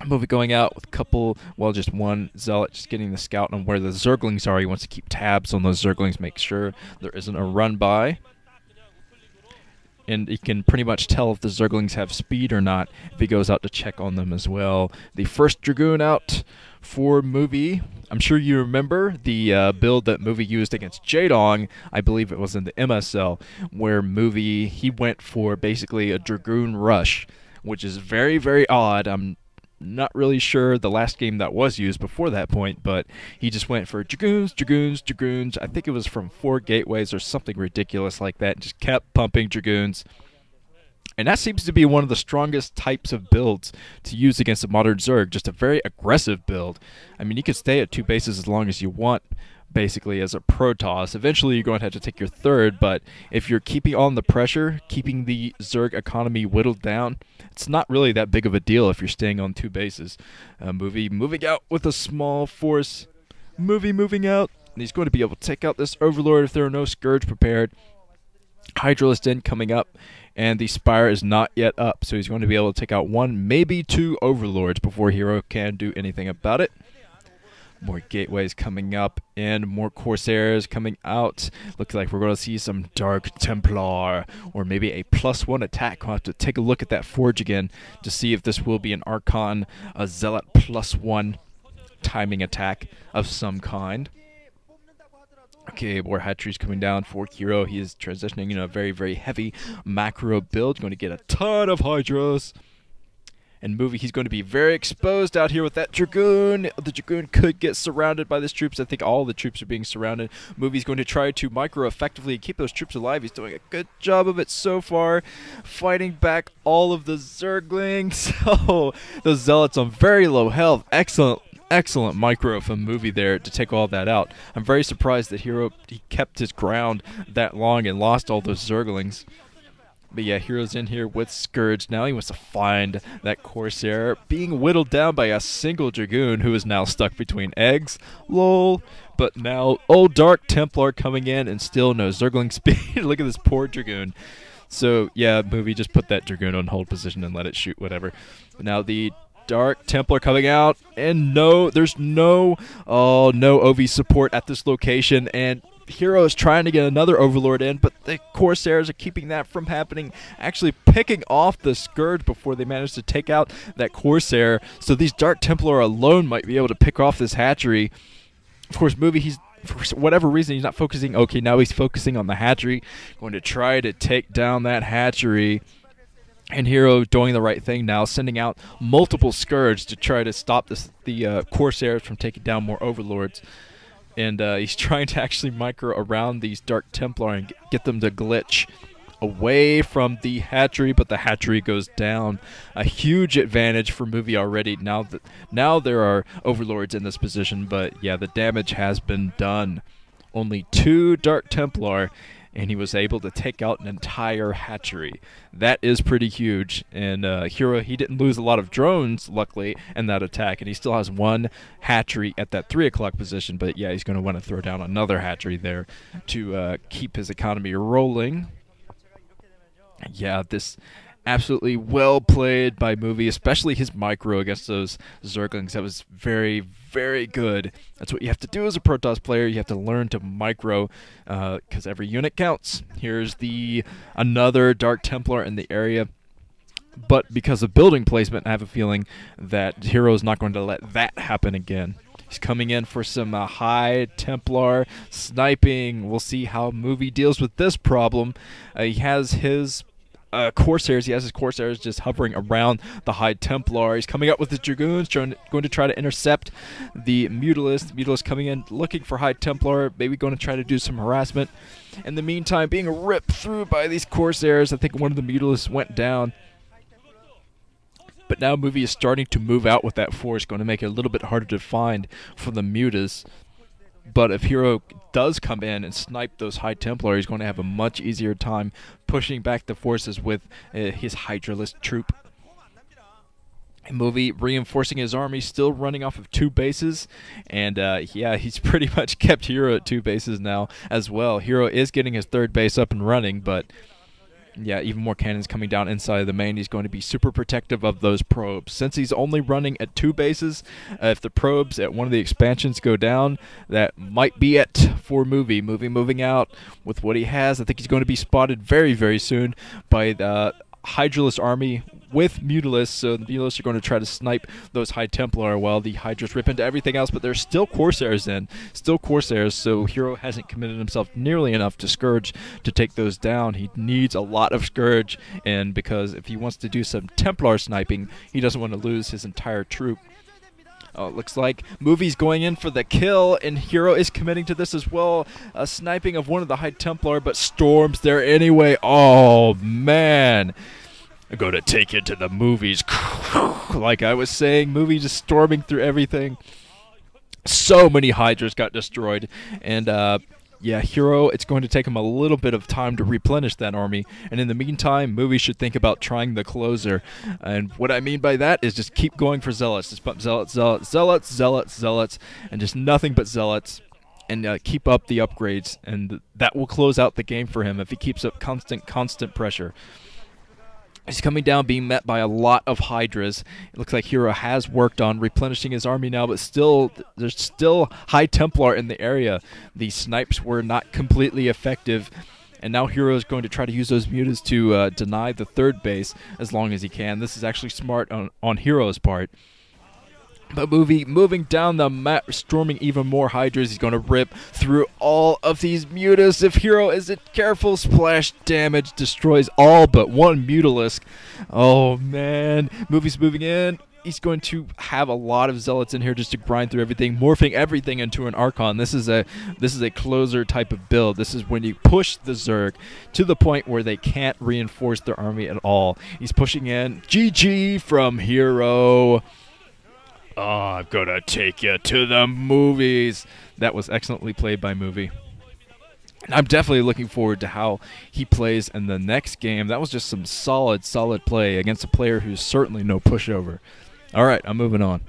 Movie going out with a couple, well, just one zealot just getting the scout on where the Zerglings are. He wants to keep tabs on those Zerglings, make sure there isn't a run by. And he can pretty much tell if the Zerglings have speed or not if he goes out to check on them as well. The first Dragoon out for Movie. I'm sure you remember the build that Movie used against Jaedong. I believe it was in the MSL, where Movie, he went for basically a Dragoon rush, which is very, very odd. I'm not really sure the last game that was used before that point, but he just went for Dragoons, Dragoons, Dragoons. I think it was from 4 gateways or something ridiculous like that, and just kept pumping Dragoons. And that seems to be one of the strongest types of builds to use against a modern Zerg, just a very aggressive build. I mean, you can stay at 2 bases as long as you want, basically, as a Protoss. Eventually, you're going to have to take your third, but if you're keeping on the pressure, keeping the Zerg economy whittled down, it's not really that big of a deal if you're staying on 2 bases. Movie moving out with a small force. Movie moving out, and he's going to be able to take out this Overlord if there are no Scourge prepared. Hydralisk Den coming up, and the Spire is not yet up, so he's going to be able to take out 1, maybe 2 Overlords before HerO can do anything about it. More gateways coming up and more Corsairs coming out. Looks like we're going to see some Dark Templar or maybe a +1 attack. We'll have to take a look at that Forge again to see if this will be an Archon, a Zealot +1 timing attack of some kind. Okay, more hatcheries coming down for HerO. He is transitioning in a very, very heavy macro build. Going to get a ton of Hydras. And Movie, he's going to be very exposed out here with that Dragoon. The Dragoon could get surrounded by these troops. I think all the troops are being surrounded. Movie's going to try to micro effectively keep those troops alive. He's doing a good job of it so far, fighting back all of the Zerglings. Oh, those Zealots on very low health. Excellent micro from Movie there to take all that out. I'm very surprised that HerO, he kept his ground that long and lost all those Zerglings. But yeah, HerO's in here with Scourge now. He wants to find that Corsair, being whittled down by a single Dragoon who is now stuck between eggs. Lol. But now, old Dark Templar coming in and still no Zergling speed. Look at this poor Dragoon. So yeah, Movie, just put that Dragoon on hold position and let it shoot whatever. But now the Dark Templar coming out, and no, there's no OV support at this location, and HerO is trying to get another Overlord in, but the Corsairs are keeping that from happening, actually picking off the Scourge before they manage to take out that Corsair. So these Dark Templar alone might be able to pick off this hatchery. Of course, Movie, he's, for whatever reason, he's not focusing. Okay, now he's focusing on the hatchery, going to try to take down that hatchery. And HerO doing the right thing now, sending out multiple Scourge to try to stop the Corsairs from taking down more Overlords. And he's trying to actually micro around these Dark Templar and get them to glitch away from the hatchery, but the hatchery goes down. A huge advantage for Movie already. Now there are Overlords in this position, but yeah, the damage has been done. Only 2 Dark Templar, and he was able to take out an entire hatchery. That is pretty huge. And HerO, he didn't lose a lot of drones, luckily, in that attack, and he still has 1 hatchery at that 3 o'clock position. But yeah, he's going to want to throw down another hatchery there to keep his economy rolling. Yeah, this absolutely well played by Movie, especially his micro against those Zerglings. That was very, very good. That's what you have to do as a Protoss player. You have to learn to micro, because every unit counts. Here's another Dark Templar in the area. But because of building placement, I have a feeling that HerO is not going to let that happen again. He's coming in for some high Templar sniping. We'll see how Movie deals with this problem. He has his Corsairs. He has his Corsairs just hovering around the High Templar. He's coming up with his Dragoons, going to try to intercept the Mutalist. The Mutalist coming in, looking for High Templar, maybe going to try to do some harassment. In the meantime, being ripped through by these Corsairs. I think one of the Mutalists went down. But now Movie is starting to move out with that force, going to make it a little bit harder to find for the Mutas. But if HerO does come in and snipe those High Templar, he's going to have a much easier time pushing back the forces with his Hydralisk troop. Movie reinforcing his army, still running off of 2 bases. And yeah, he's pretty much kept HerO at 2 bases now as well. HerO is getting his 3rd base up and running, but Yeah, even more cannons coming down inside of the main. He's going to be super protective of those probes. Since he's only running at 2 bases, if the probes at one of the expansions go down, that might be it for Movie. Movie moving out with what he has. I think he's going to be spotted very, very soon by the Hydralist army with Mutalisks, so the Mutalisks are going to try to snipe those High Templar while the Hydras rip into everything else, but there's still Corsairs still Corsairs, so HerO hasn't committed himself nearly enough to Scourge to take those down. He needs a lot of Scourge, and because if he wants to do some Templar sniping, he doesn't want to lose his entire troop. Oh, it looks like Movie's going in for the kill, and HerO is committing to this as well. A sniping of one of the High Templar, but Storm's there anyway. Oh, man. I'm going to take you to the movies. Like I was saying, Movie just storming through everything. So many Hydras got destroyed, and yeah, HerO, it's going to take him a little bit of time to replenish that army, and in the meantime, Movie should think about trying the closer. And what I mean by that is just keep going for Zealots. Just pump Zealots, Zealots, Zealots, Zealots, Zealots, and just nothing but Zealots. And keep up the upgrades, and that will close out the game for him if he keeps up constant pressure. He's coming down, being met by a lot of Hydras. It looks like HerO has worked on replenishing his army now, but still, there's still High Templar in the area. The snipes were not completely effective, and now HerO is going to try to use those mutas to deny the 3rd base as long as he can. This is actually smart on HerO's part. But Movie moving down the map, storming even more Hydras. He's going to rip through all of these mutas. If HerO isn't careful, splash damage destroys all but one Mutalisk. Oh, man. Movie's moving in. He's going to have a lot of Zealots in here just to grind through everything, morphing everything into an Archon. This is a closer type of build. This is when you push the Zerg to the point where they can't reinforce their army at all. He's pushing in. GG from HerO. Oh, I'm gonna take you to the movies. That was excellently played by Movie. And I'm definitely looking forward to how he plays in the next game. That was just some solid play against a player who's certainly no pushover. All right, I'm moving on.